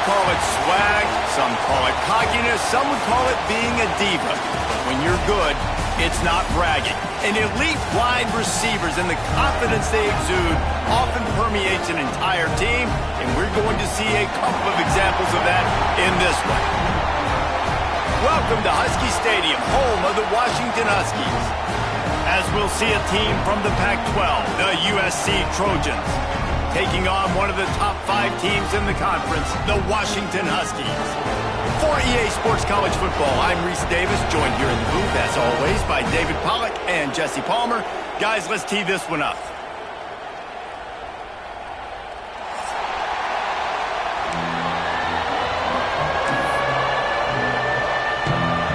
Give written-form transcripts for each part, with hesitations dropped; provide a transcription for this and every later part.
call it swag, some call it cockiness, some would call it being a diva. But when you're good, it's not bragging. And elite wide receivers and the confidence they exude often permeates an entire team, and we're going to see a couple of examples of that in this one. Welcome to Husky Stadium, home of the Washington Huskies. As we'll see a team from the Pac-12, the USC Trojans, taking on one of the top 5 teams in the conference, the Washington Huskies. For EA Sports College Football, I'm Reese Davis, joined here in the booth, as always, by David Pollack and Jesse Palmer. Guys, let's tee this one up.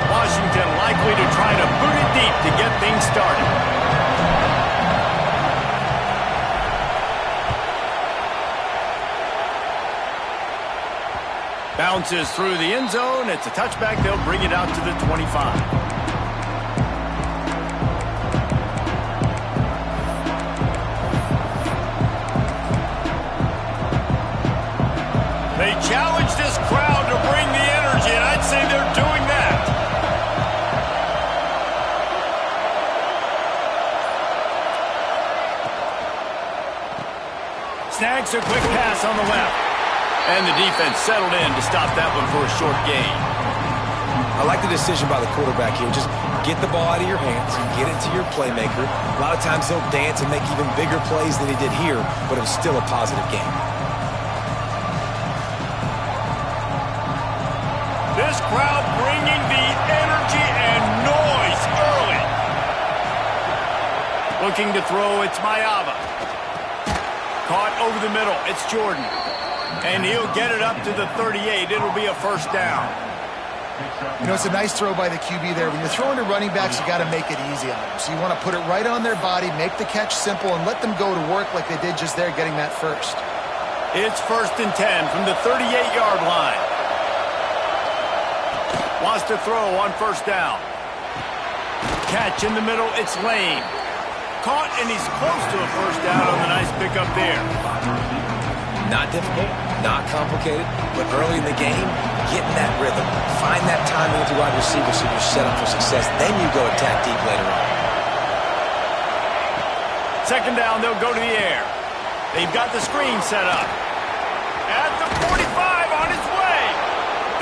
Washington likely to try to boot it deep to get things started. Bounces through the end zone. It's a touchback. They'll bring it out to the 25. They challenge this crowd to bring the energy, and I'd say they're doing that. Snags a quick pass on the left. And the defense settled in to stop that one for a short gain. I like the decision by the quarterback here. Just get the ball out of your hands, get it to your playmaker. A lot of times he'll dance and make even bigger plays than he did here, but it was still a positive game. This crowd bringing the energy and noise early. Looking to throw, it's Mayava. Caught over the middle, it's Jordan. And he'll get it up to the 38. It'll be a first down. You know, it's a nice throw by the QB there. When you're throwing to running backs, you got to make it easy on them. So you want to put it right on their body, make the catch simple, and let them go to work like they did just there, getting that first. It's 1st and 10 from the 38-yard line. Wants to throw on first down. Catch in the middle, it's Lane. Caught, and he's close to a first down on the nice pickup there. Not difficult, not complicated, but early in the game, getting that rhythm. Find that timing with your wide receiver so you're set up for success. Then you go attack deep later on. Second down, they'll go to the air. They've got the screen set up. At the 45 on his way.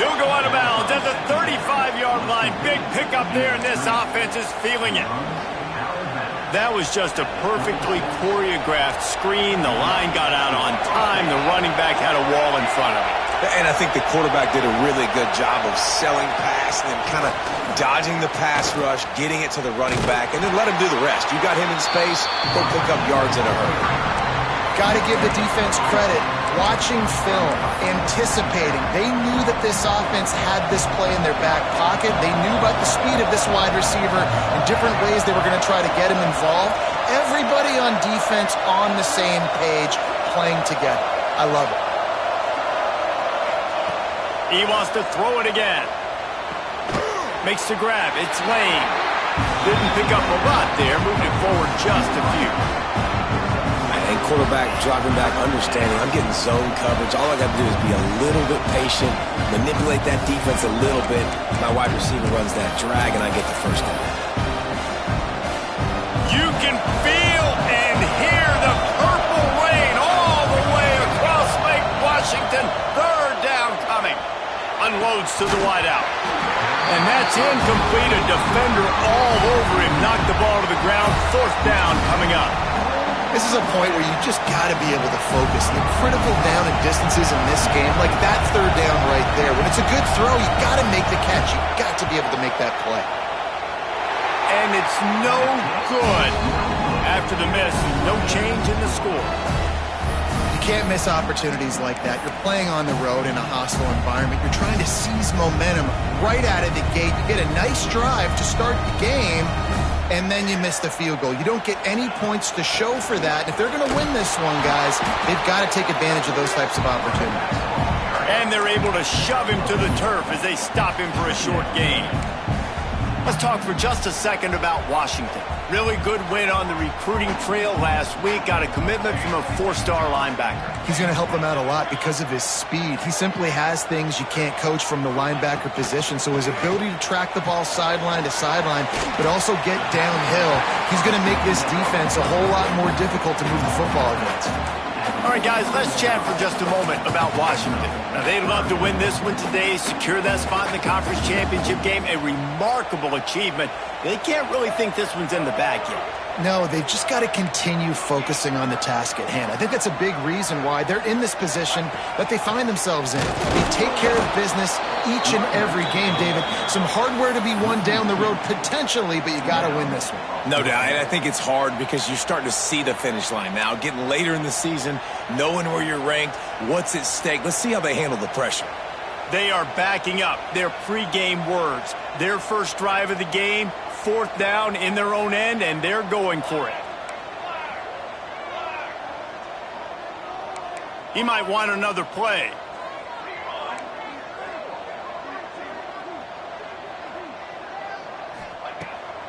He'll go out of bounds at the 35-yard line. Big pickup there, and this offense is feeling it. That was just a perfectly choreographed screen. The line got out on time. The running back had a wall in front of him. And I think the quarterback did a really good job of selling pass and then kind of dodging the pass rush, getting it to the running back, and then let him do the rest. You got him in space, go pick up yards in a hurry. Got to give the defense credit. Watching film, anticipating. They knew that this offense had this play in their back pocket. They knew about the speed of this wide receiver and different ways they were going to try to get him involved. Everybody on defense on the same page, playing together. I love it. He wants to throw it again. Makes the grab. It's Lane. Didn't pick up a lot there. Moved it forward just a few. And quarterback dropping back, understanding I'm getting zone coverage. All I got to do is be a little bit patient, manipulate that defense a little bit. My wide receiver runs that drag, and I get the first down. You can feel and hear the purple rain all the way across Lake Washington. Third down coming. Unloads to the wideout. And that's incomplete. A defender all over him. Knocked the ball to the ground. Fourth down coming up. This is a point where you just got to be able to focus. The critical down and distances in this game, like that third down right there. When it's a good throw, you got to make the catch. You got to be able to make that play. And it's no good after the miss. No change in the score. You can't miss opportunities like that. You're playing on the road in a hostile environment. You're trying to seize momentum right out of the gate. You get a nice drive to start the game, and then you miss the field goal. You don't get any points to show for that. And if they're going to win this one, guys, they've got to take advantage of those types of opportunities. And they're able to shove him to the turf as they stop him for a short gain. Let's talk for just a second about Washington. Really good win on the recruiting trail last week. Got a commitment from a 4-star linebacker. He's going to help them out a lot because of his speed. He simply has things you can't coach from the linebacker position. So his ability to track the ball sideline to sideline, but also get downhill, he's going to make this defense a whole lot more difficult to move the football against. All right, guys, let's chat for just a moment about Washington. Now, they'd love to win this one today, secure that spot in the conference championship game, a remarkable achievement. They can't really think this one's in the bag yet. No, they've just got to continue focusing on the task at hand. I think that's a big reason why they're in this position that they find themselves in. They take care of business each and every game, David. Some hardware to be won down the road, potentially, but you got to win this one. No doubt. I think it's hard because you're starting to see the finish line now. Getting later in the season, knowing where you're ranked, what's at stake. Let's see how they handle the pressure. They are backing up their pregame words. Their first drive of the game, 4th down in their own end, and they're going for it. He might want another play.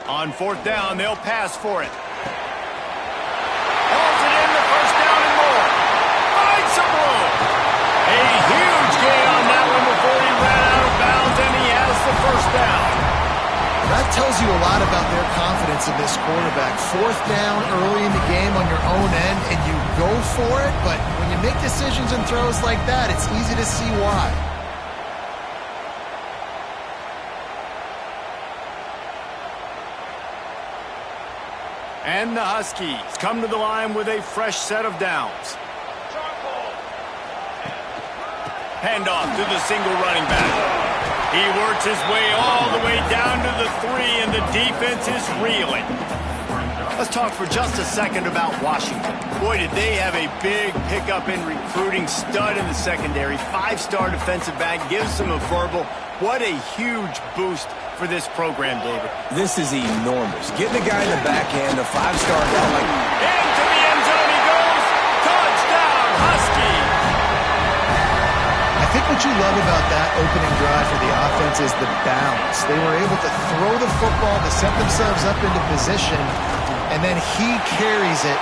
On 4th down, they'll pass for it. Hauls it in, the first down and more. Finds some room. A huge gain on that one before he ran out of bounds, and he has the first down. That tells you a lot about their confidence in this quarterback. 4th down early in the game on your own end, and you go for it, but when you make decisions and throws like that, it's easy to see why. And the Huskies come to the line with a fresh set of downs. Handoff to the single running back. He works his way all the way down to the 3, and the defense is reeling. Let's talk for just a second about Washington. Boy, did they have a big pickup in recruiting. Stud in the secondary. 5-star defensive back. Gives them a verbal. What a huge boost for this program, David. This is enormous. Getting a guy in the back end, a 5-star guy like... Into the end zone he goes. Touchdown, Huskies. I think what you love about that opening drive for the offense is the balance. They were able to throw the football to set themselves up into position, and then he carries it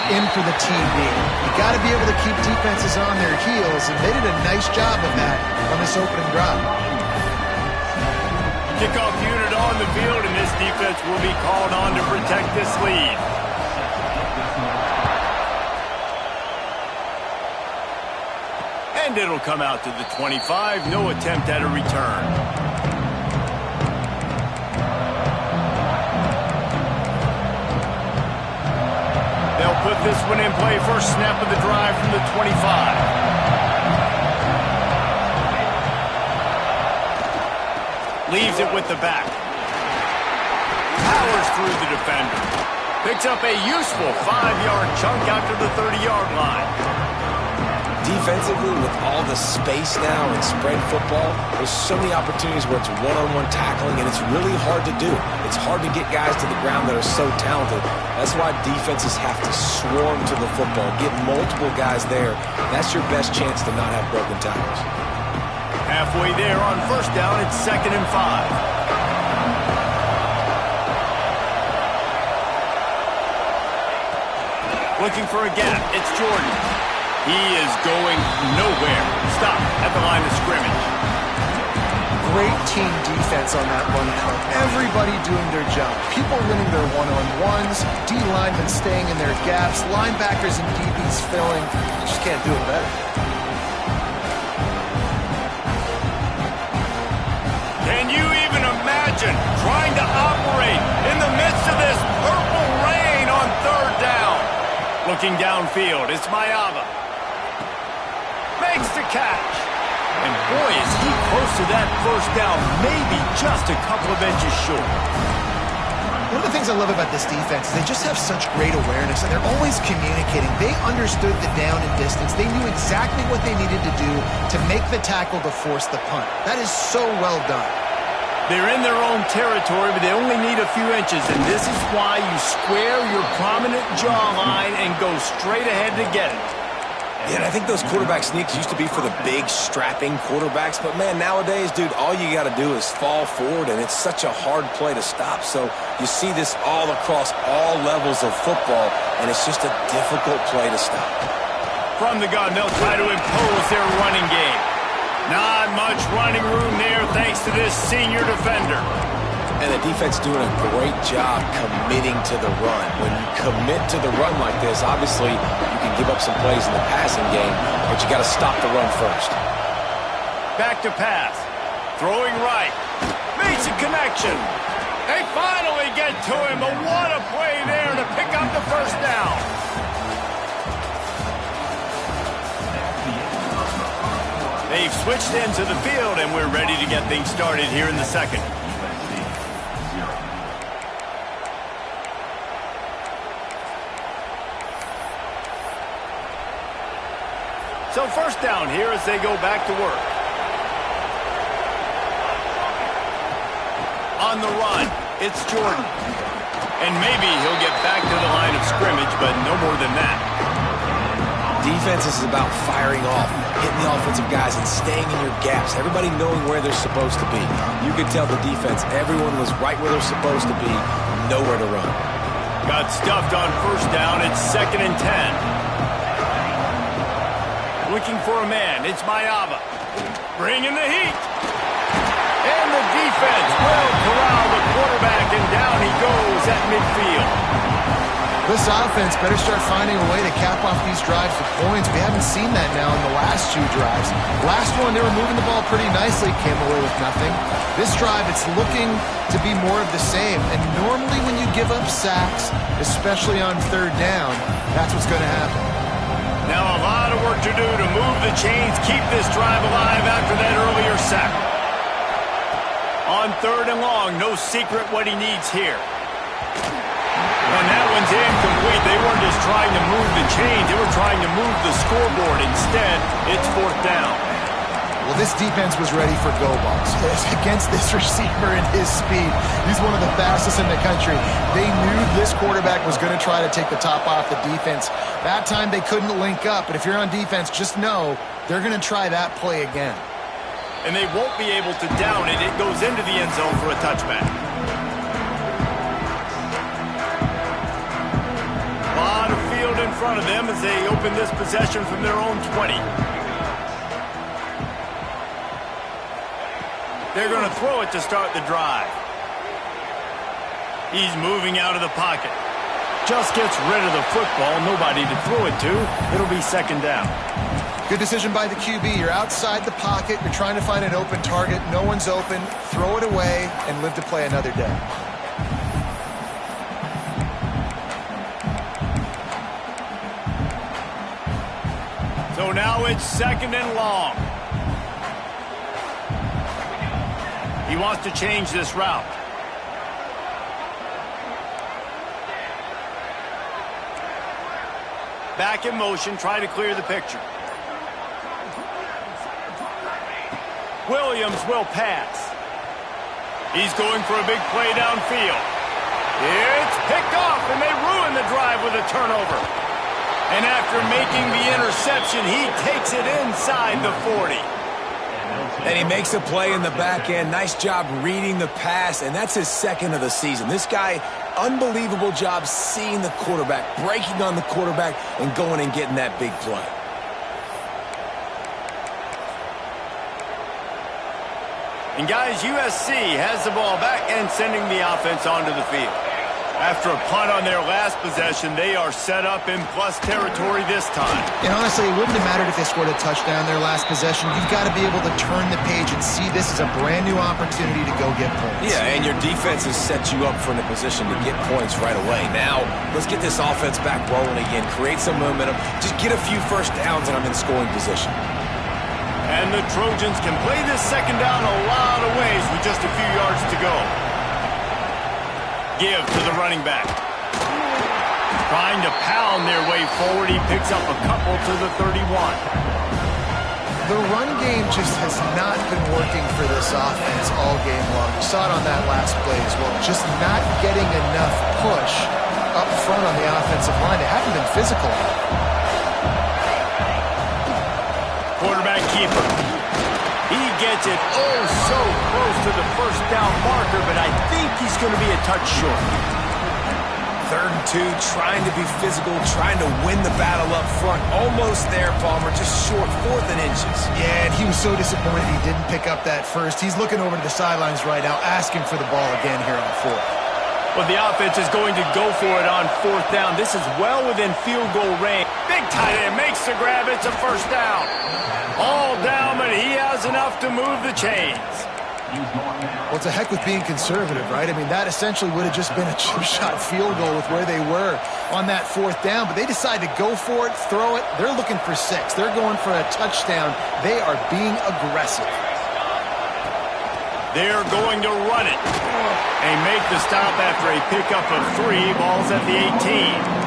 in for the TD. You got to be able to keep defenses on their heels, and they did a nice job of that on this opening drive. Kickoff unit on the field, and this defense will be called on to protect this lead. And it'll come out to the 25. No attempt at a return. They'll put this one in play. First snap of the drive from the 25. Leaves it with the back. Powers through the defender. Picks up a useful 5-yard chunk out to the 30-yard line. Defensively, with all the space now and spread football, there's so many opportunities where it's one-on-one tackling, and it's really hard to do. It's hard to get guys to the ground that are so talented. That's why defenses have to swarm to the football, get multiple guys there. That's your best chance to not have broken tackles. Halfway there on first down, it's 2nd and 5. Looking for a gap, it's Jordan. He is going nowhere. Stop at the line of scrimmage. Great team defense on that run cut. Everybody doing their job. People winning their one-on-ones, D-linemen staying in their gaps, linebackers and DBs filling. Just can't do it better. Can you even imagine trying to operate in the midst of this purple rain on 3rd down? Looking downfield, it's Mayava. Makes the catch. And boy, is he close to that first down, maybe just a couple of inches short. One of the things I love about this defense is they just have such great awareness, and they're always communicating. They understood the down and distance. They knew exactly what they needed to do to make the tackle to force the punt. That is so well done. They're in their own territory, but they only need a few inches, and this is why you square your prominent jawline and go straight ahead to get it. Yeah, and I think those quarterback sneaks used to be for the big, strapping quarterbacks. But, man, nowadays, dude, all you got to do is fall forward, and it's such a hard play to stop. So you see this all across all levels of football, and it's just a difficult play to stop. From the gun, they'll try to impose their running game. Not much running room there thanks to this senior defender. And the defense doing a great job committing to the run. When you commit to the run like this, obviously you can give up some plays in the passing game, but you got to stop the run first. Back to pass. Throwing right. Makes a connection. They finally get to him, but what a play there to pick up the first down. They've switched into the field, and we're ready to get things started here in the second. So first down here as they go back to work. On the run, it's Jordan. And maybe he'll get back to the line of scrimmage, but no more than that. Defense is about firing off, hitting the offensive guys, and staying in your gaps. Everybody knowing where they're supposed to be. You could tell the defense, everyone was right where they're supposed to be, nowhere to run. Got stuffed on first down. It's 2nd and 10. Looking for a man. It's Mayava. Bringing the heat. And the defense will corral the quarterback, and down he goes at midfield. This offense better start finding a way to cap off these drives with points. We haven't seen that now in the last 2 drives. Last one, they were moving the ball pretty nicely, came away with nothing. This drive, it's looking to be more of the same. And normally when you give up sacks, especially on 3rd down, that's what's going to happen. Now a lot of work to do to move the chains, keep this drive alive after that earlier sack. On 3rd and long, no secret what he needs here. And that one's incomplete. They weren't just trying to move the chains, they were trying to move the scoreboard. Instead, it's 4th down. Well, this defense was ready for go balls. Against this receiver and his speed, he's one of the fastest in the country. They knew this quarterback was going to try to take the top off the defense. That time they couldn't link up, but if you're on defense, just know they're going to try that play again. And they won't be able to down it. It goes into the end zone for a touchback. A lot of field in front of them as they open this possession from their own 20. They're going to throw it to start the drive. He's moving out of the pocket. Just gets rid of the football. Nobody to throw it to. It'll be 2nd down. Good decision by the QB. You're outside the pocket. You're trying to find an open target. No one's open. Throw it away and live to play another day. So now it's 2nd and long. He wants to change this route. Back in motion, try to clear the picture. Williams will pass. He's going for a big play downfield. It's picked off, and they ruin the drive with a turnover. And after making the interception, he takes it inside the 40. And he makes a play in the back end. Nice job reading the pass, and that's his 2nd of the season. This guy, unbelievable job seeing the quarterback, breaking on the quarterback, and going and getting that big play. And guys, USC has the ball back and sending the offense onto the field. After a punt on their last possession, they are set up in plus territory this time. And honestly, it wouldn't have mattered if they scored a touchdown their last possession. You've got to be able to turn the page and see this as a brand new opportunity to go get points. Yeah, and your defense has set you up for a position to get points right away. Now, let's get this offense back rolling again, create some momentum, just get a few first downs, and I'm in scoring position. And the Trojans can play this 2nd down a lot of ways with just a few yards to go. Give to the running back. Trying to pound their way forward. He picks up a couple to the 31. The run game just has not been working for this offense all game long. You saw it on that last play as well. Just not getting enough push up front on the offensive line. They haven't been physical. keeper. He gets it oh so close to the first down marker, but I think he's going to be a touch short. 3rd and 2, trying to be physical, trying to win the battle up front. Almost there, Palmer, just short, 4th and inches. Yeah, and he was so disappointed he didn't pick up that first. He's looking over to the sidelines right now, asking for the ball again here on 4th. Well, the offense is going to go for it on 4th down. This is well within field goal range. Big tight end makes the grab. It's a first down. All down, but he has enough to move the chains. Well, it's a heck with being conservative, right? I mean, that essentially would have just been a chip shot field goal with where they were on that 4th down, but they decide to go for it, throw it. They're looking for 6. They're going for a touchdown. They are being aggressive. They're going to run it. They make the stop after a pickup of 3. Ball's at the 18.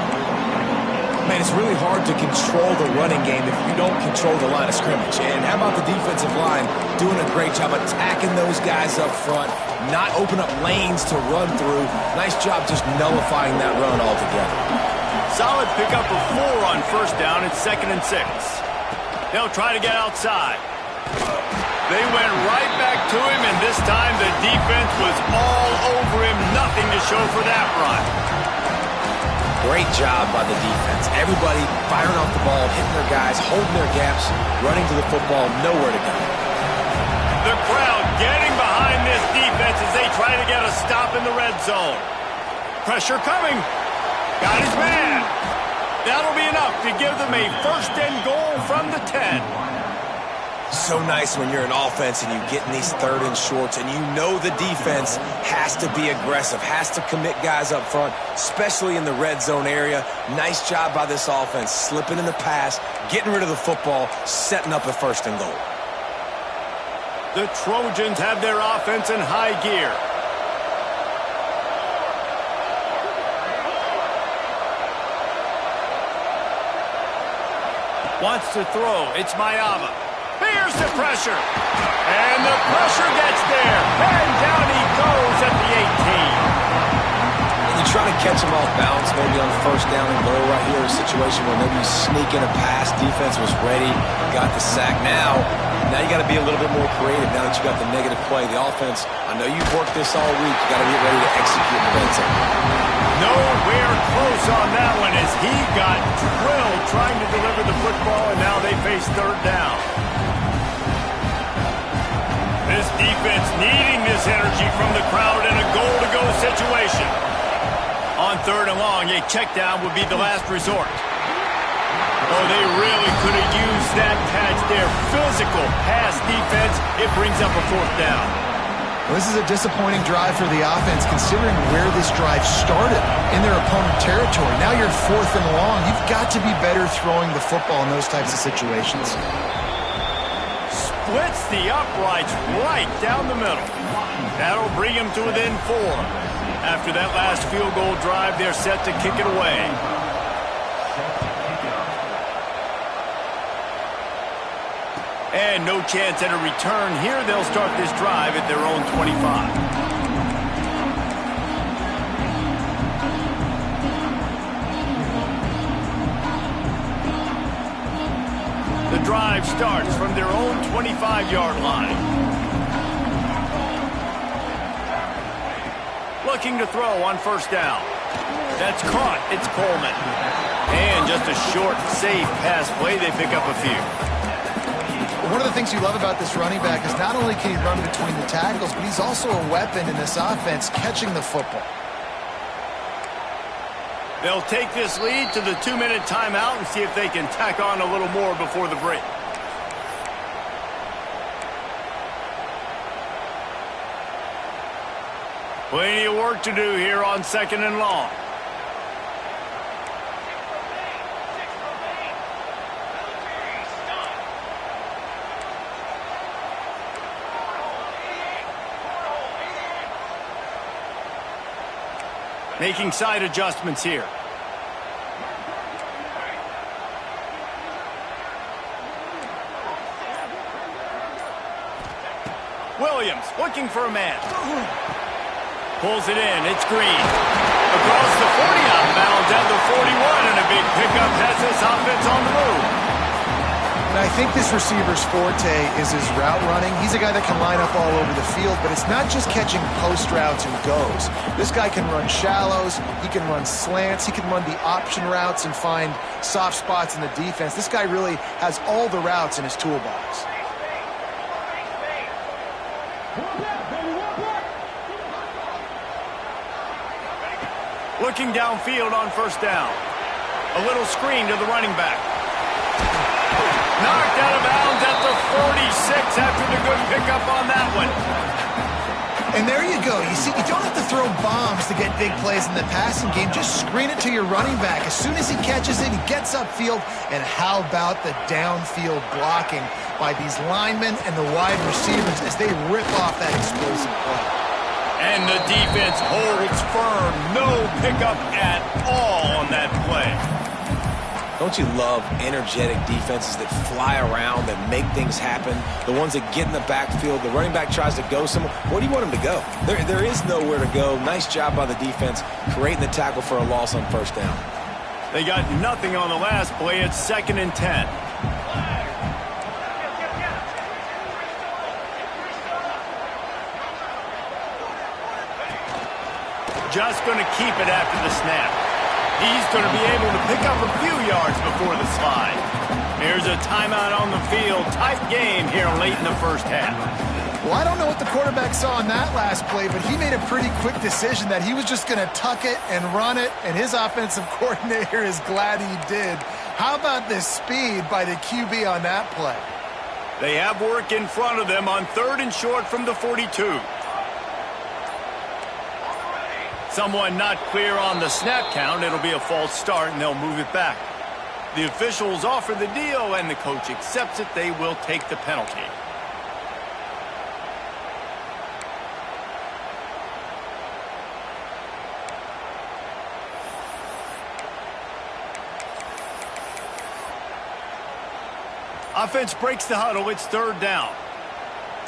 Man, it's really hard to control the running game if you don't control the line of scrimmage. And how about the defensive line doing a great job attacking those guys up front, not open up lanes to run through. Nice job just nullifying that run altogether. Solid pickup of 4 on 1st down. It's 2nd and 6. They'll try to get outside. They went right back to him, and this time the defense was all over him. Nothing to show for that run. Great job by the defense. Everybody firing off the ball, hitting their guys, holding their gaps, running to the football, nowhere to go. The crowd getting behind this defense as they try to get a stop in the red zone. Pressure coming. Got his man. That'll be enough to give them a 1st and goal from the 10. So nice when you're an offense and you get in these 3rd and shorts and you know the defense has to be aggressive, has to commit guys up front, especially in the red zone area. Nice job by this offense, slipping in the pass, getting rid of the football, setting up a 1st and goal. The Trojans have their offense in high gear. Wants to throw. It's Mayava. Here's the pressure. And the pressure gets there. And down he goes at the 18. And you try to catch him off balance, maybe on 1st down and goal right here, a situation where maybe you sneak in a pass, defense was ready, got the sack. Now you got to be a little bit more creative now that you got the negative play. The offense, I know you've worked this all week. You got to get ready to execute in the red zone. Nowhere close on that one as he got drilled trying to deliver the football, and now they face 3rd down. This defense needing this energy from the crowd in a goal-to-go situation. On 3rd and long, a check down would be the last resort. Oh, they really could have used that catch there. Physical pass defense. It brings up a 4th down. Well, this is a disappointing drive for the offense considering where this drive started in their opponent territory. Now you're 4th and long. You've got to be better throwing the football in those types of situations. Splits the uprights right down the middle. That'll bring him to within 4. After that last field goal drive, they're set to kick it away. And no chance at a return here. They'll start this drive at their own 25. The drive starts from their own 25-yard line. Looking to throw on 1st down. That's caught. It's Coleman. And just a short, safe pass play. They pick up a few. One of the things you love about this running back is not only can he run between the tackles, but he's also a weapon in this offense catching the football. They'll take this lead to the 2-minute timeout and see if they can tack on a little more before the break. Plenty of work to do here on 2nd and long. Making side adjustments here. Williams looking for a man. Pulls it in. It's Green. Across the 40 out of bounds at the 41, and a big pickup has this offense on the move. And I think this receiver's forte is his route running. He's a guy that can line up all over the field, but it's not just catching post routes and goes. This guy can run shallows, he can run slants, he can run the option routes and find soft spots in the defense. This guy really has all the routes in his toolbox. Looking downfield on first down. A little screen to the running back. Knocked out of bounds at the 46 after the good pickup on that one. And there you go. You see, you don't have to throw bombs to get big plays in the passing game. Just screen it to your running back. As soon as he catches it, he gets upfield. And how about the downfield blocking by these linemen and the wide receivers as they rip off that explosive play. And the defense holds firm. No pickup at all on that play. Don't you love energetic defenses that fly around, that make things happen? The ones that get in the backfield, the running back tries to go somewhere. Where do you want him to go? There is nowhere to go. Nice job by the defense, creating the tackle for a loss on first down. They got nothing on the last play. It's 2nd and 10. Just going to keep it after the snap. He's going to be able to pick up a few yards before the slide. Here's a timeout on the field. Tight game here late in the first half. Well, I don't know what the quarterback saw on that last play, but he made a pretty quick decision that he was just going to tuck it and run it, and his offensive coordinator is glad he did. How about this speed by the QB on that play? They have work in front of them on 3rd and short from the 42. Someone not clear on the snap count. It'll be a false start, and they'll move it back. The officials offer the deal, and the coach accepts it. They will take the penalty. Offense breaks the huddle. It's 3rd down.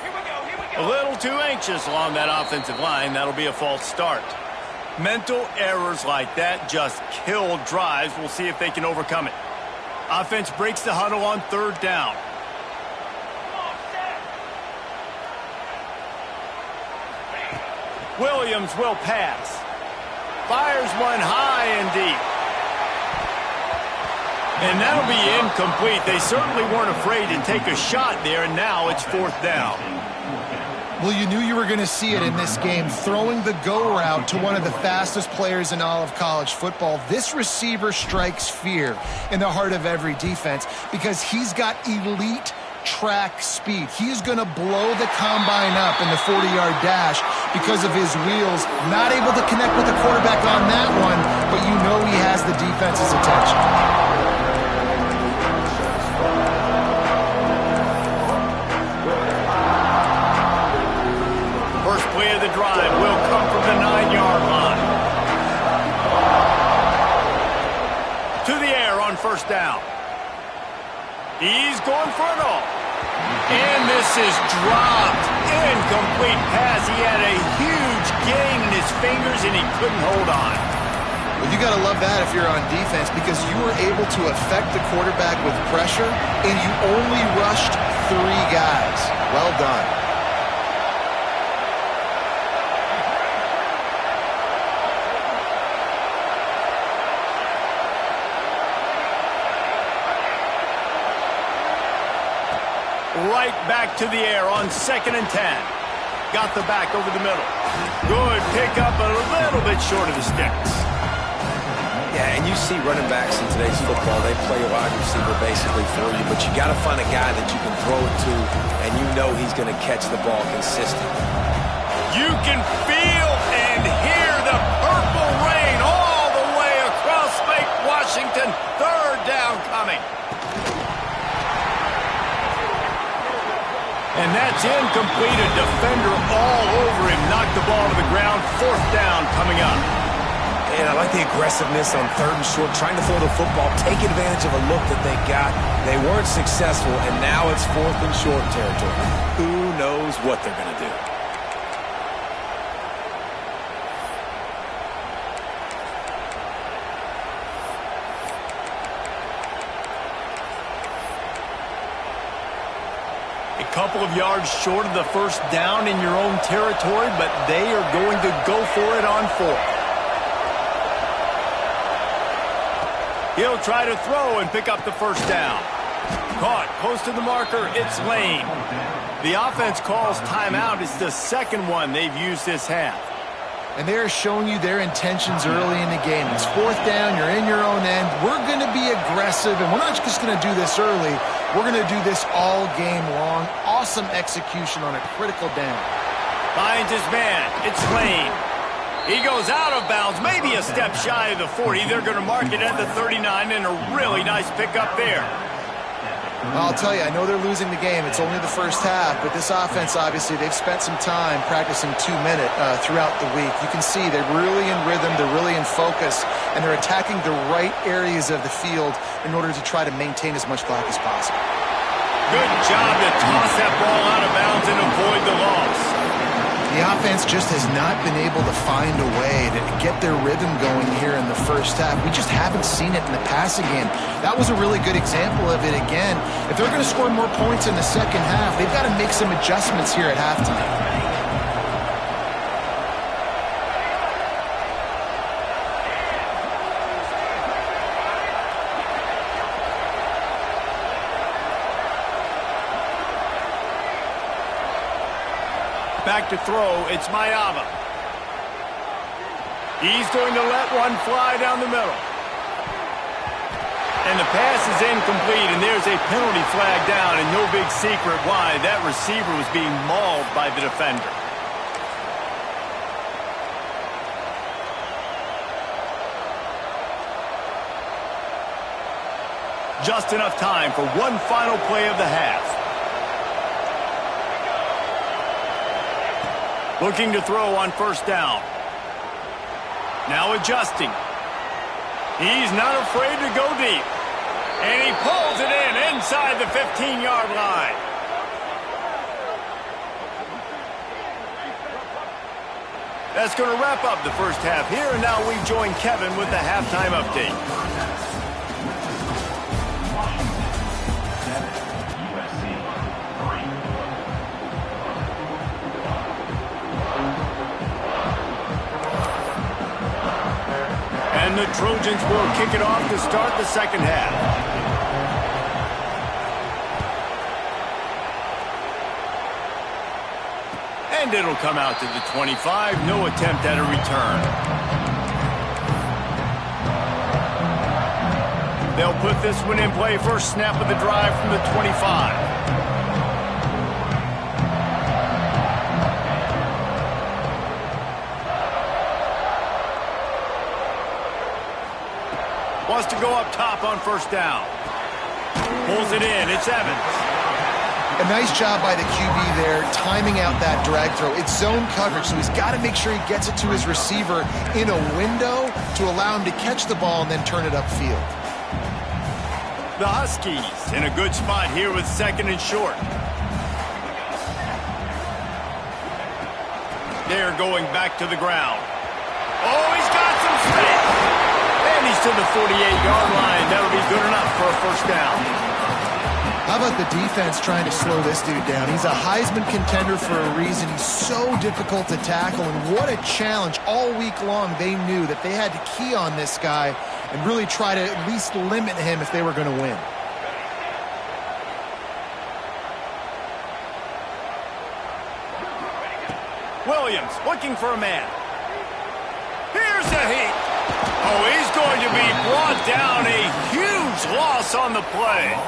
Here we go. A little too anxious along that offensive line. That'll be a false start. Mental errors like that just kill drives. We'll see if they can overcome it. Offense breaks the huddle on 3rd down. Williams will pass. Fires one high and deep. And that'll be incomplete. They certainly weren't afraid to take a shot there, and now it's 4th down. Well, you knew you were going to see it in this game, throwing the go route to one of the fastest players in all of college football. This receiver strikes fear in the heart of every defense because he's got elite track speed. He's going to blow the combine up in the 40-yard dash because of his wheels. Not able to connect with the quarterback on that one, but you know he has the defense's attention. The drive will come from the 9-yard line. To the air on first down. He's going for it all. And this is dropped. Incomplete pass. He had a huge gain in his fingers and he couldn't hold on. Well, you got to love that if you're on defense because you were able to affect the quarterback with pressure and you only rushed 3 guys. Well done. Right back to the air on 2nd and 10. Got the back over the middle. Good pickup, a little bit short of the sticks. Yeah, and you see running backs in today's football, they play a wide receiver basically for you, but you got to find a guy that you can throw it to, and you know he's going to catch the ball consistently. You can feel and hear the purple rain all the way across Lake Washington. 3rd down coming. And that's incomplete. A defender all over him. Knocked the ball to the ground. 4th down coming up. And I like the aggressiveness on 3rd and short, trying to throw the football, take advantage of a look that they got. They weren't successful, and now it's 4th and short territory. Who knows what they're going to do? A couple of yards short of the first down in your own territory, but they are going to go for it on 4th. He'll try to throw and pick up the first down. Caught close to the marker. It's Lane. The offense calls timeout. It's the second one they've used this half. And they're showing you their intentions early in the game. It's 4th down. You're in your own end. We're going to be aggressive, and we're not just going to do this early. We're going to do this all game long. Awesome execution on a critical down. Finds his man. It's Lane. He goes out of bounds, maybe a step shy of the 40. They're going to mark it at the 39, and a really nice pickup there. I'll tell you, I know they're losing the game. It's only the first half, but this offense, obviously, they've spent some time practicing 2-minute throughout the week. You can see they're really in rhythm, they're really in focus, and they're attacking the right areas of the field in order to try to maintain as much clock as possible. Good job to toss that ball out of bounds and avoid the loss. The offense just has not been able to find a way to get their rhythm going here in the first half. We just haven't seen it in the passing game. That was a really good example of it again. If they're going to score more points in the second half, they've got to make some adjustments here at halftime. Back to throw, it's Mayava. He's going to let one fly down the middle. And the pass is incomplete, and there's a penalty flag down, and no big secret why. That receiver was being mauled by the defender. Just enough time for one final play of the half. Looking to throw on first down. Now adjusting. He's not afraid to go deep. And he pulls it in inside the 15-yard line. That's going to wrap up the first half here, and now we join Kevin with the halftime update. And the Trojans will kick it off to start the second half. And it'll come out to the 25. No attempt at a return. They'll put this one in play. First snap of the drive from the 25. Wants to go up top on first down. Pulls it in. It's Evans. A nice job by the QB there, timing out that drag throw. It's zone coverage, so he's got to make sure he gets it to his receiver in a window to allow him to catch the ball and then turn it upfield. The Huskies in a good spot here with second and short. They're going back to the ground. Oh, he's got some space. And he's to the 48-yard line. That'll be good enough for a first down. How about the defense trying to slow this dude down? He's a Heisman contender for a reason. He's so difficult to tackle, and what a challenge. All week long, they knew that they had to key on this guy and really try to at least limit him if they were going to win. Williams looking for a man. Here's the heat. Oh, he's going to be brought down. A huge loss on the play.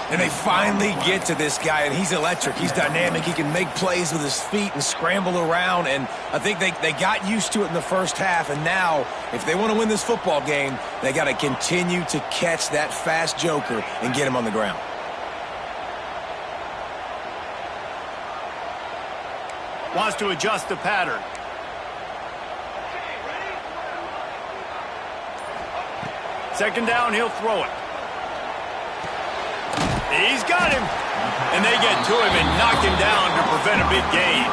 And they finally get to this guy, and he's electric. He's dynamic. He can make plays with his feet and scramble around, and I think they got used to it in the first half, and now, if they want to win this football game, they got to continue to catch that fast joker and get him on the ground. Wants to adjust the pattern. Second down, he'll throw it. He's got him. And they get to him and knock him down to prevent a big gain.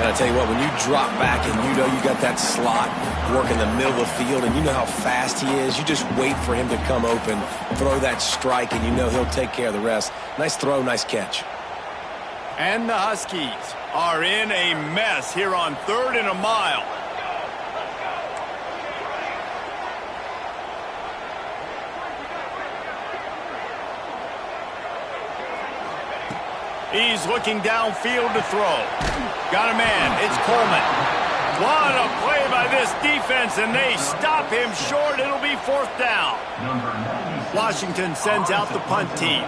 And I tell you what, when you drop back and you know you got that slot work in the middle of the field and you know how fast he is, you just wait for him to come open, throw that strike, and you know he'll take care of the rest. Nice throw, nice catch. And the Huskies are in a mess here on 3rd and a mile. He's looking downfield to throw. Got a man. It's Coleman. What a play by this defense, and they stop him short. It'll be 4th down. Washington sends out the punt team.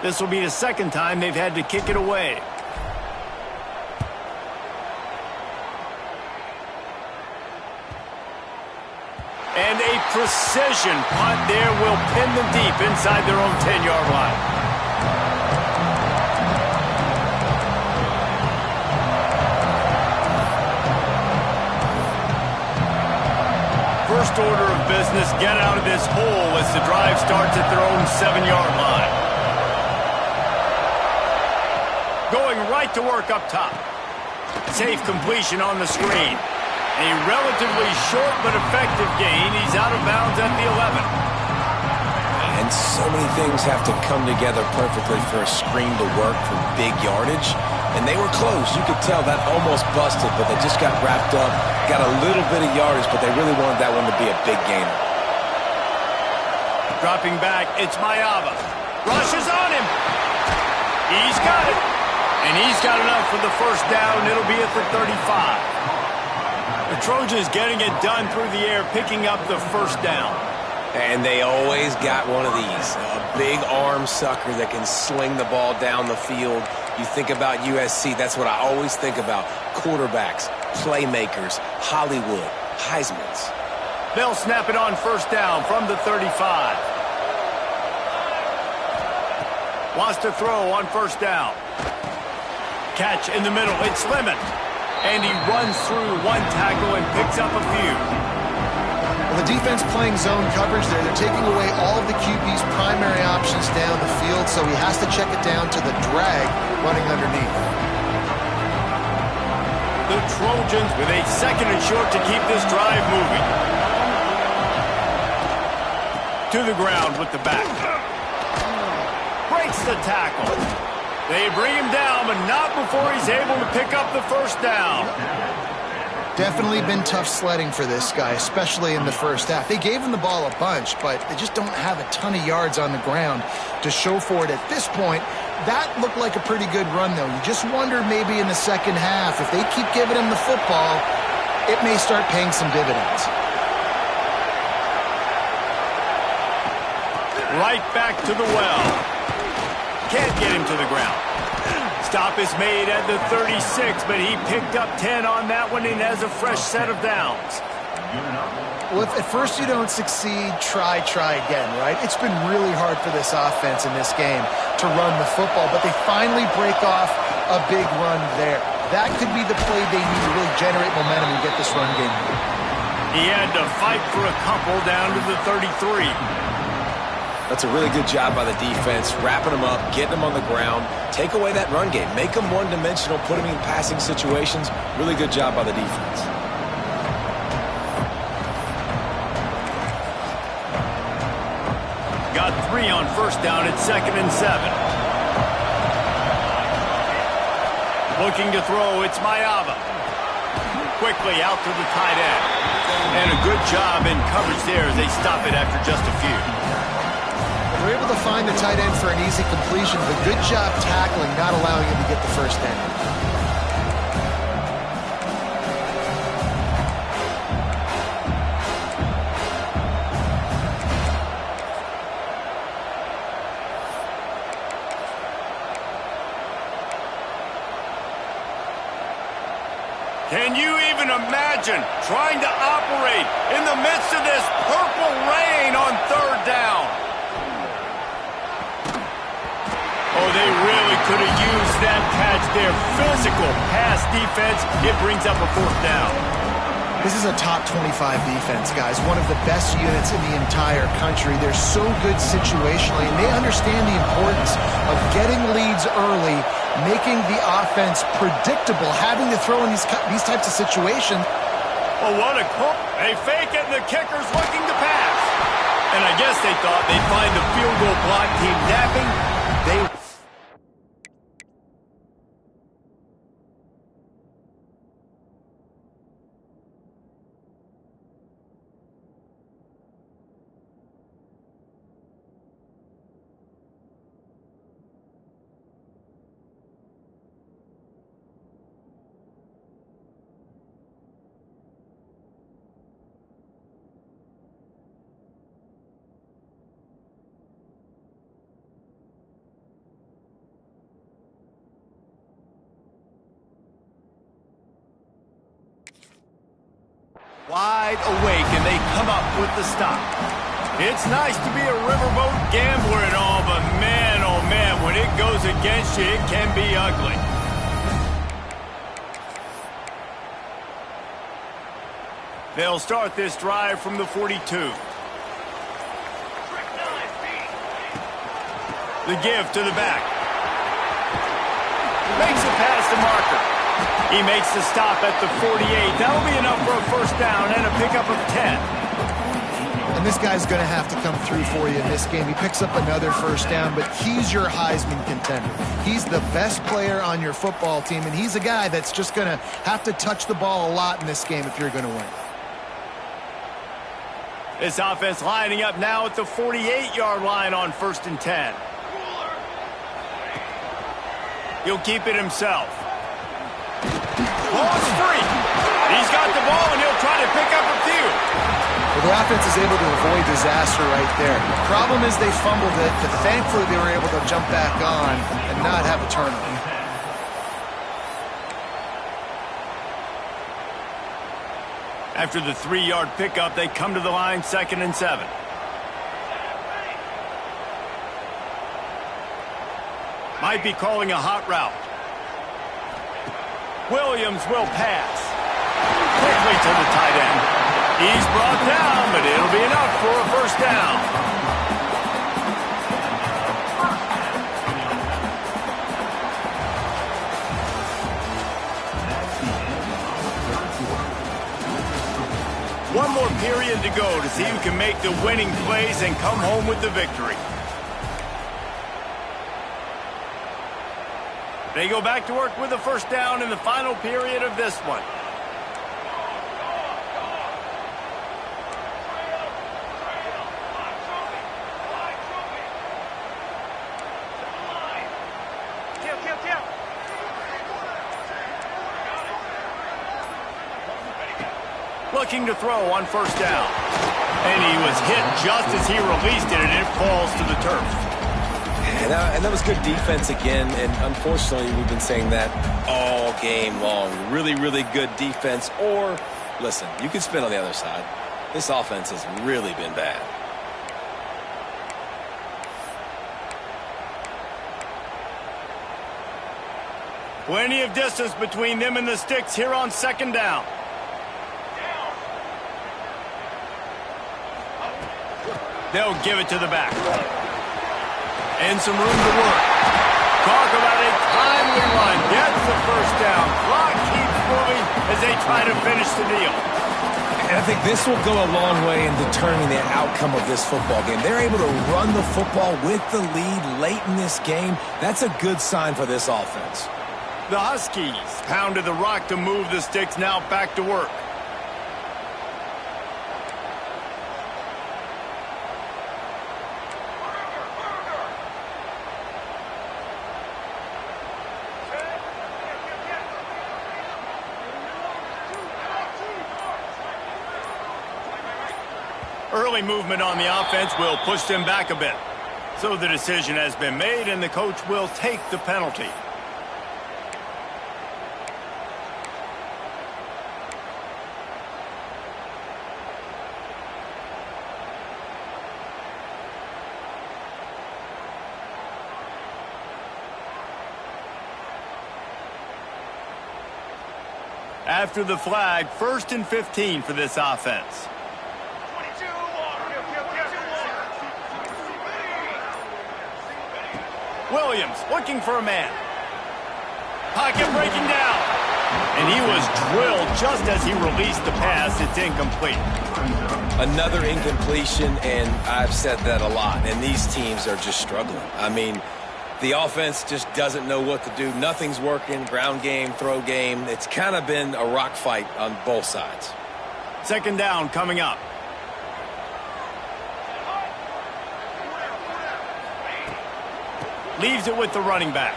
This will be the 2nd time they've had to kick it away. And a precision punt there will pin them deep inside their own 10-yard line. First order of business, get out of this hole as the drive starts at their own 7-yard line. Going right to work up top. Safe completion on the screen. A relatively short but effective gain. He's out of bounds at the 11. And so many things have to come together perfectly for a screen to work for big yardage. And they were close. You could tell that almost busted, but they just got wrapped up. Got a little bit of yardage, but they really wanted that one to be a big gainer. Dropping back, it's Mayava. Rushes on him. He's got it. And he's got enough for the 1st down. It'll be at the 35. The Trojans getting it done through the air, picking up the 1st down. And they always got one of these. A big arm sucker that can sling the ball down the field. You think about USC, that's what I always think about. Quarterbacks, playmakers, Hollywood, Heismans. They'll snap it on 1st down from the 35. Wants to throw on 1st down. Catch in the middle, it's Lemon. And he runs through one tackle and picks up a few. Well, the defense playing zone coverage there. They're taking away all of the QB's primary options down the field, so he has to check it down to the drag running underneath. The Trojans with a 2nd and short to keep this drive moving. To the ground with the back. Breaks the tackle. They bring him down, but not before he's able to pick up the 1st down. Definitely been tough sledding for this guy, especially in the 1st half. They gave him the ball a bunch, but they just don't have a ton of yards on the ground to show for it at this point. That looked like a pretty good run, though. You just wonder maybe in the 2nd half, if they keep giving him the football, it may start paying some dividends. Right back to the well. Can't get him to the ground. Stop is made at the 36, but he picked up 10 on that one and has a fresh set of downs. Well, if at first you don't succeed, try again, right? It's been really hard for this offense in this game to run the football, but they finally break off a big run there. That could be the play they need to really generate momentum and get this run game. He had to fight for a couple down to the 33. That's a really good job by the defense, wrapping them up, getting them on the ground, take away that run game, make them one-dimensional, put them in passing situations. Really good job by the defense. Got 3 on 1st down at 2nd and 7. Looking to throw, it's Mayava. Quickly out to the tight end. And a good job in coverage there as they stop it after just a few. They're able to find the tight end for an easy completion, but good job tackling, not allowing him to get the 1st down. Can you even imagine trying to operate in the midst of this purple rain on 3rd down? Oh, they really could have used that catch there. Physical pass defense. It brings up a 4th down. This is a top 25 defense, guys. One of the best units in the entire country. They're so good situationally, and they understand the importance of getting leads early, making the offense predictable, having to throw in these types of situations. Well, what a call. They fake it, and the kicker's looking to pass. And I guess they thought they'd find the field goal block team napping. wide awake, and they come up with the stop. It's nice to be a riverboat gambler and all, but man, oh man, when it goes against you, it can be ugly. They'll start this drive from the 42. The give to the back. Makes it past the marker. He makes the stop at the 48. That'll be enough for a first down and a pickup of 10. And this guy's going to have to come through for you in this game. He picks up another first down, but he's your Heisman contender. He's the best player on your football team, and he's a guy that's just going to have to touch the ball a lot in this game if you're going to win. This offense lining up now at the 48-yard line on 1st and 10. He'll keep it himself. Ball's free. He's got the ball, and he'll try to pick up a few. Well, the offense is able to avoid disaster right there. The problem is they fumbled it, but thankfully they were able to jump back on and not have a turnover. After the 3-yard pickup, they come to the line 2nd and 7. Might be calling a hot route. Williams will pass. Quickly to the tight end. He's brought down, but it'll be enough for a first down. One more period to go to see who can make the winning plays and come home with the victory. They go back to work with a first down in the final period of this one. Looking to throw on first down. And he was hit just as he released it, and it falls to the turf. And that was good defense again, and unfortunately we've been saying that all game long. Really, really good defense, or, listen, you could spin on the other side. This offense has really been bad. Plenty of distance between them and the sticks here on 2nd down. They'll give it to the back. And some room to work. Talk about a timely run. Gets the first down. Clock keeps moving as they try to finish the deal. And I think this will go a long way in determining the outcome of this football game. They're able to run the football with the lead late in this game. That's a good sign for this offense. The Huskies pounded the rock to move the sticks, now back to work. Early movement on the offense will push them back a bit. So the decision has been made, and the coach will take the penalty. After the flag, 1st and 15 for this offense. Williams looking for a man. Pocket breaking down. And he was drilled just as he released the pass. It's incomplete. Another incompletion, and I've said that a lot, and these teams are just struggling. I mean, the offense just doesn't know what to do. Nothing's working. Ground game, throw game. It's kind of been a rock fight on both sides. 2nd down coming up. Leaves it with the running back.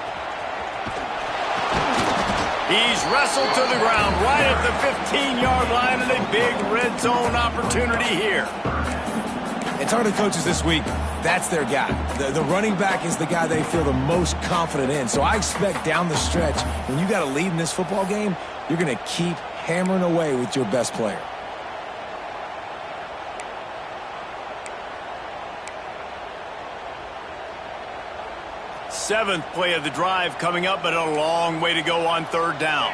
He's wrestled to the ground right at the 15-yard line, and a big red zone opportunity here. And talking to coaches this week, that's their guy. The running back is the guy they feel the most confident in. So I expect down the stretch, when you got a lead in this football game, you're going to keep hammering away with your best player. 7th play of the drive coming up, but a long way to go on 3rd down.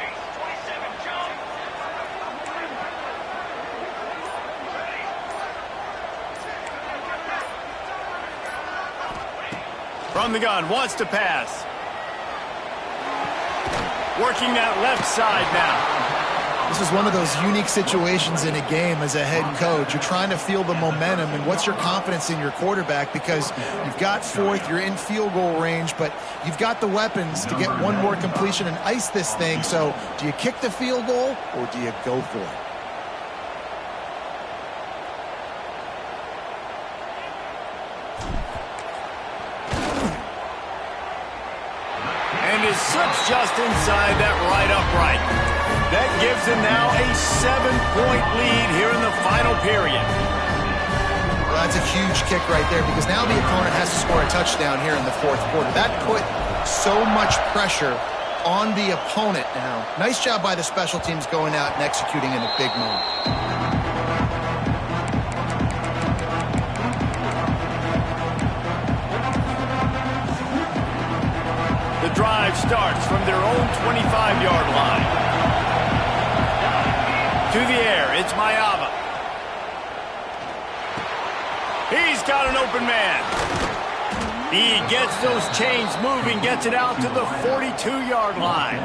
From the gun, wants to pass. Working that left side now. This is one of those unique situations in a game as a head coach. You're trying to feel the momentum, and what's your confidence in your quarterback? Because you've got 4th, you're in field goal range, but you've got the weapons to get one more completion and ice this thing. So do you kick the field goal or do you go for it? His slips just inside that right upright. That gives him now a 7-point lead here in the final period. Well, that's a huge kick right there because now the opponent has to score a touchdown here in the 4th quarter. That put so much pressure on the opponent now. Nice job by the special teams going out and executing in a big moment. The drive starts from their own 25-yard line. To the air, it's Mayava. He's got an open man. He gets those chains moving, gets it out to the 42-yard line.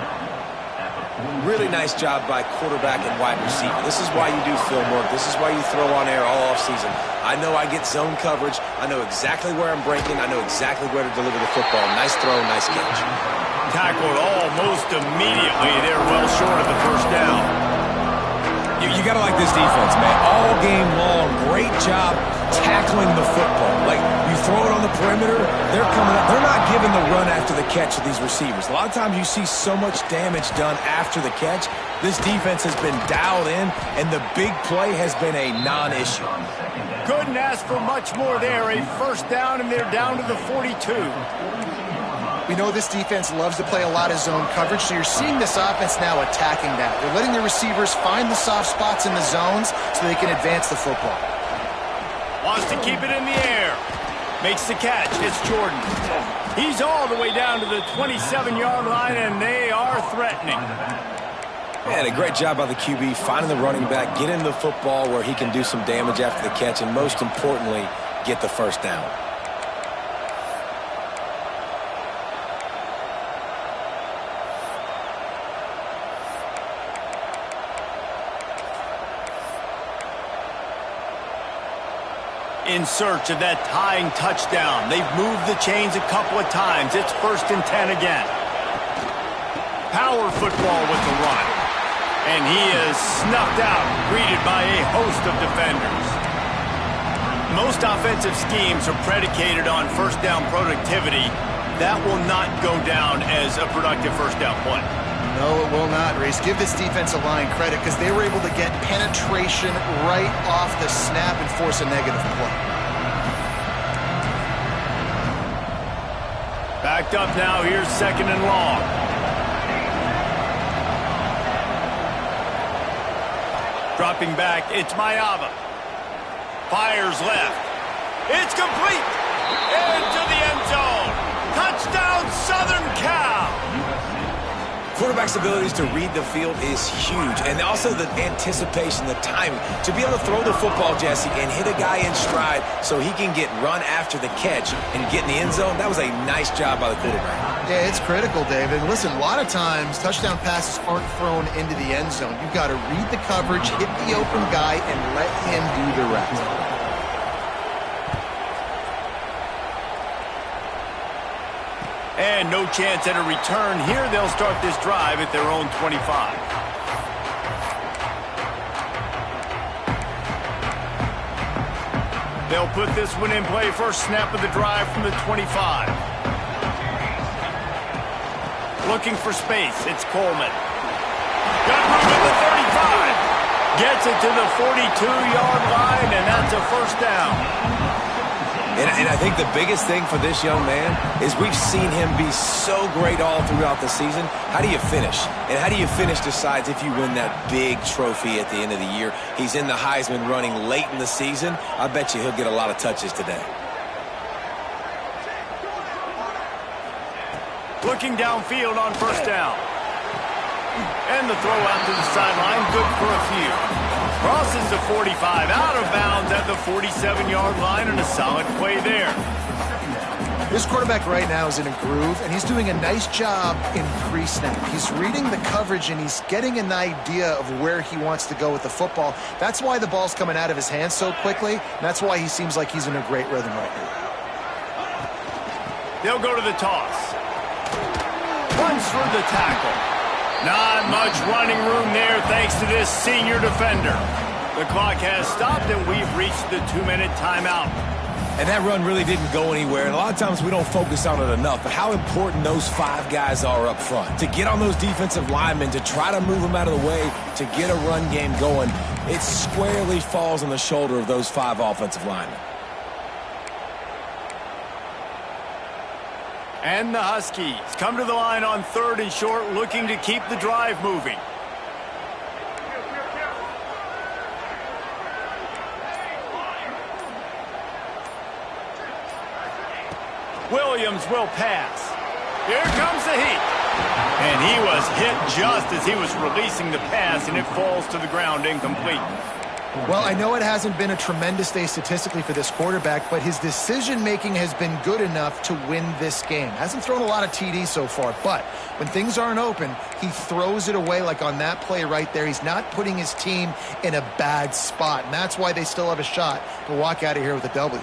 Really nice job by quarterback and wide receiver. This is why you do film work. This is why you throw on air all offseason. I know I get zone coverage. I know exactly where I'm breaking. I know exactly where to deliver the football. Nice throw, nice catch. Tackled almost immediately. They're well short of the 1st down. You got to like this defense, man. All game long, great job tackling the football. Like, you throw it on the perimeter, they're coming up. They're not giving the run after the catch to these receivers. A lot of times you see so much damage done after the catch. This defense has been dialed in, and the big play has been a non-issue. Couldn't ask for much more there. A 1st down, and they're down to the 42. We know this defense loves to play a lot of zone coverage, so you're seeing this offense now attacking that. They're letting the receivers find the soft spots in the zones so they can advance the football. Wants to keep it in the air. Makes the catch. It's Jordan. He's all the way down to the 27-yard line, and they are threatening. Man, a great job by the QB finding the running back, getting the football where he can do some damage after the catch, and most importantly, get the 1st down. In search of that tying touchdown. They've moved the chains a couple of times. It's 1st and 10 again. Power football with the run. And he is snuffed out, greeted by a host of defenders. Most offensive schemes are predicated on 1st down productivity. That will not go down as a productive 1st down play. No, it will not, Reese. Give this defensive line credit because they were able to get penetration right off the snap and force a negative play. Backed up now. Here's 2nd and long. Dropping back, it's Mayava. Fires left. It's complete. Into the end zone. Touchdown, Southern Cal. Quarterback's abilities to read the field is huge, and also the anticipation, the timing. To be able to throw the football, Jesse, and hit a guy in stride so he can get run after the catch and get in the end zone, that was a nice job by the quarterback. Yeah, it's critical, David. Listen, a lot of times touchdown passes aren't thrown into the end zone. You've got to read the coverage, hit the open guy, and let him do the rest. And no chance at a return here. They'll start this drive at their own 25. They'll put this one in play. First snap of the drive from the 25. Looking for space. It's Coleman. Got room at the 35. Gets it to the 42-yard line, and that's a 1st down. And I think the biggest thing for this young man is we've seen him be so great all throughout the season. How do you finish? And how do you finish decides if you win that big trophy at the end of the year. He's in the Heisman running late in the season. I bet you he'll get a lot of touches today. Looking downfield on first down. And the throw out to the sideline, good for a few. Crosses the 45, out of bounds at the 47-yard line, and a solid play there. This quarterback right now is in a groove, and he's doing a nice job in pre-snap. He's reading the coverage, and he's getting an idea of where he wants to go with the football. That's why the ball's coming out of his hands so quickly, and that's why he seems like he's in a great rhythm right now. They'll go to the toss. Runs for the tackle. Not much running room there thanks to this senior defender. The clock has stopped, and we've reached the 2-minute timeout. And that run really didn't go anywhere, and a lot of times we don't focus on it enough, but how important those 5 guys are up front. To get on those defensive linemen, to try to move them out of the way, to get a run game going, it squarely falls on the shoulder of those 5 offensive linemen. And the Huskies come to the line on 3rd and short, looking to keep the drive moving. Williams will pass. Here comes the heat. And he was hit just as he was releasing the pass, and it falls to the ground incomplete. Well, I know it hasn't been a tremendous day statistically for this quarterback, but his decision-making has been good enough to win this game. Hasn't thrown a lot of TDs so far, but when things aren't open, he throws it away like on that play right there. He's not putting his team in a bad spot, and that's why they still have a shot to walk out of here with a W.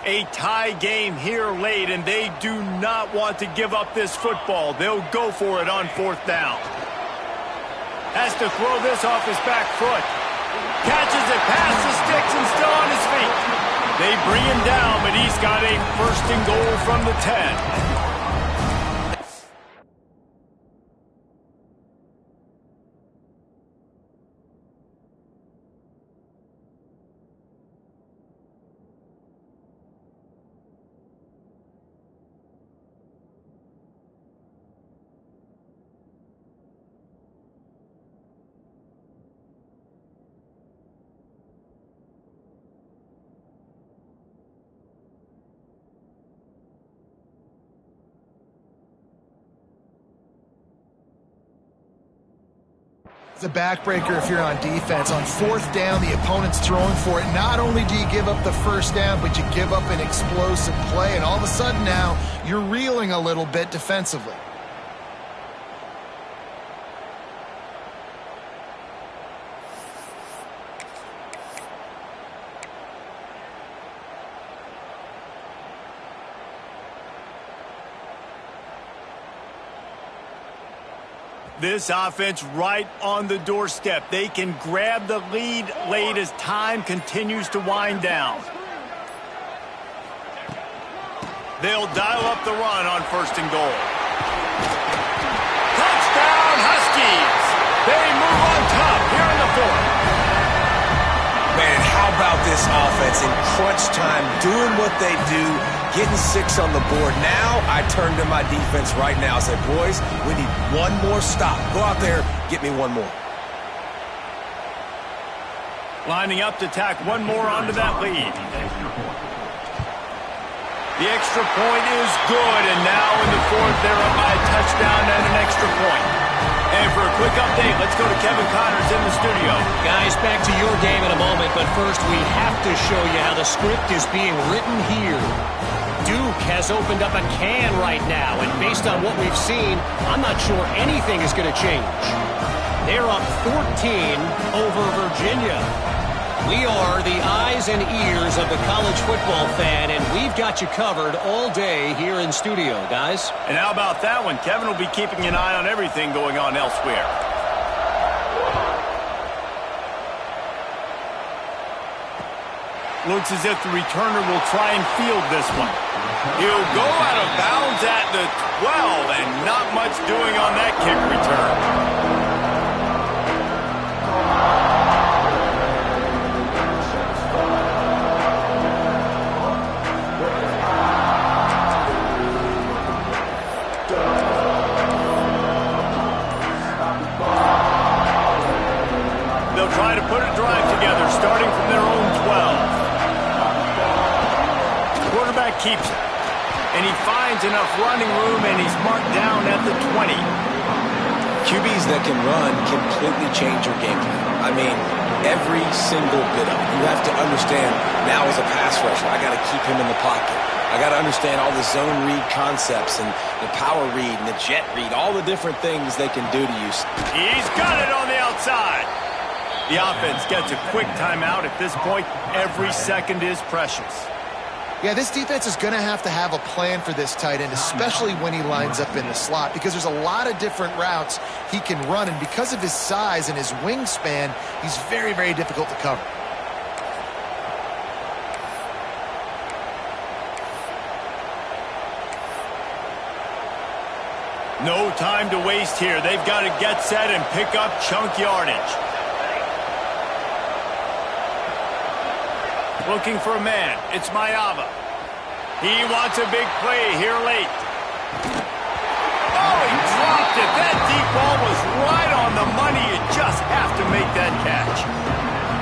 A tie game here late, and they do not want to give up this football. They'll go for it on 4th down. Has to throw this off his back foot. Catches it past the sticks and still on his feet. They bring him down, but he's got a 1st and goal from the 10. It's a backbreaker if you're on defense. On 4th down, the opponent's throwing for it. Not only do you give up the 1st down, but you give up an explosive play, and all of a sudden now you're reeling a little bit defensively. This offense right on the doorstep. They can grab the lead late as time continues to wind down. They'll dial up the run on 1st and goal. Touchdown, Huskies! They move on top here in the 4th. Man, how about this offense in crunch time, doing what they do, getting 6 on the board. Now I turn to my defense right now and say, boys, we need one more stop. Go out there, get me one more. Lining up to tack one more onto that lead. The extra point is good, and now in the 4th, they're up by a touchdown and an extra point. And for a quick update, let's go to Kevin Connors in the studio. Guys, back to your game in a moment, but first we have to show you how the script is being written here. Duke has opened up a can right now, and based on what we've seen, I'm not sure anything is going to change. They're up 14 over Virginia. We are the eyes and ears of the college football fan, and we've got you covered all day here in studio, guys. And how about that one? Kevin will be keeping an eye on everything going on elsewhere. Looks as if the returner will try and field this one. He'll go out of bounds at the 12, and not much doing on that kick return. Try to put a drive together, starting from their own 12. Quarterback keeps it. And he finds enough running room, and he's marked down at the 20. QBs that can run completely change your game plan. I mean, every single bit of it. You have to understand, now as a pass rusher, I got to keep him in the pocket. I got to understand all the zone read concepts and the power read and the jet read, all the different things they can do to you. He's got it on the outside. The offense gets a quick timeout. At this point, every second is precious. Yeah, this defense is going to have a plan for this tight end, especially when he lines up in the slot, because there's a lot of different routes he can run, and because of his size and his wingspan, he's very, very difficult to cover. No time to waste here. They've got to get set and pick up chunk yardage. Looking for a man. It's Mayava. He wants a big play here late. Oh, he dropped it. That deep ball was right on the money. You just have to make that catch.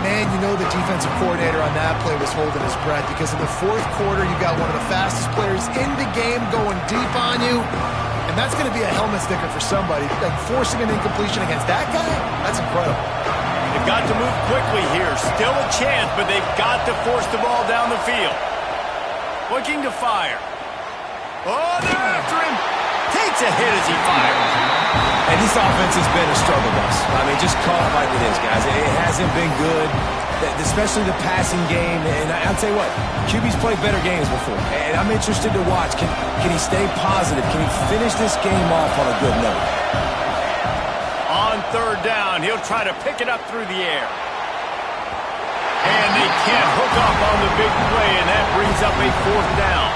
Man, you know the defensive coordinator on that play was holding his breath, because in the fourth quarter, you got one of the fastest players in the game going deep on you, and that's going to be a helmet sticker for somebody. Like, forcing an incompletion against that guy, that's incredible. They've got to move quickly here. Still a chance, but they've got to force the ball down the field. Looking to fire. Oh, they're after him. Takes a hit as he fires. And this offense has been a struggle bus. I mean, just call it like it is, guys. It hasn't been good, especially the passing game. And I'll tell you what, QB's played better games before. And I'm interested to watch. Can he stay positive? Can he finish this game off on a good note? On third down, he'll try to pick it up through the air. And they can't hook up on the big play, and that brings up a fourth down.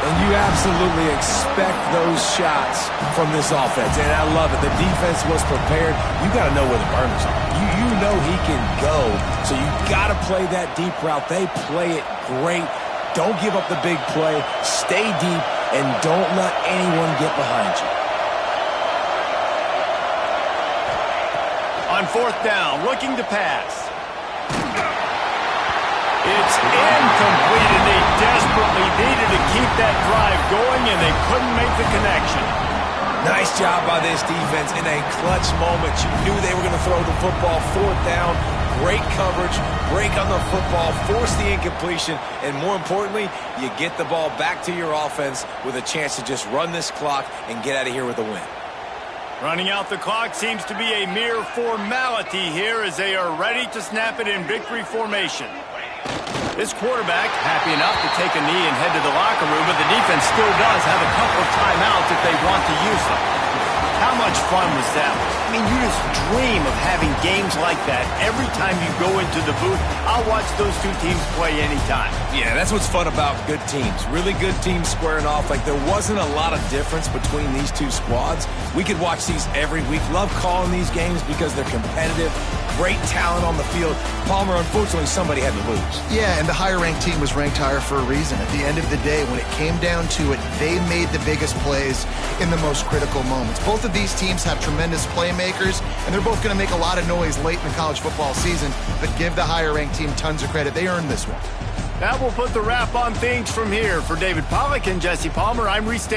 And you absolutely expect those shots from this offense, and I love it. The defense was prepared. You got to know where the burners are. You know he can go, so you got to play that deep route. They play it great. Don't give up the big play. Stay deep, and don't let anyone get behind you. On fourth down, looking to pass. It's incomplete, and they desperately needed to keep that drive going, and they couldn't make the connection. Nice job by this defense in a clutch moment. You knew they were going to throw the football. Fourth down, great coverage, break on the football, force the incompletion, and more importantly, you get the ball back to your offense with a chance to just run this clock and get out of here with a win. Running out the clock seems to be a mere formality here as they are ready to snap it in victory formation. This quarterback happy enough to take a knee and head to the locker room, but the defense still does have a couple of timeouts if they want to use them. How much fun was that? I mean, you just dream of having games like that every time you go into the booth. I'll watch those two teams play anytime. Yeah, that's what's fun about good teams. Really good teams squaring off. Like, there wasn't a lot of difference between these two squads. We could watch these every week. Love calling these games because they're competitive. Great talent on the field. Palmer, unfortunately, somebody had to lose. Yeah, and the higher-ranked team was ranked higher for a reason. At the end of the day, when it came down to it, they made the biggest plays in the most critical moments. Both of these teams have tremendous playmakers, and they're both going to make a lot of noise late in the college football season, but give the higher-ranked team tons of credit. They earned this one. That will put the wrap on things from here. For David Pollack and Jesse Palmer, I'm Reese Davis.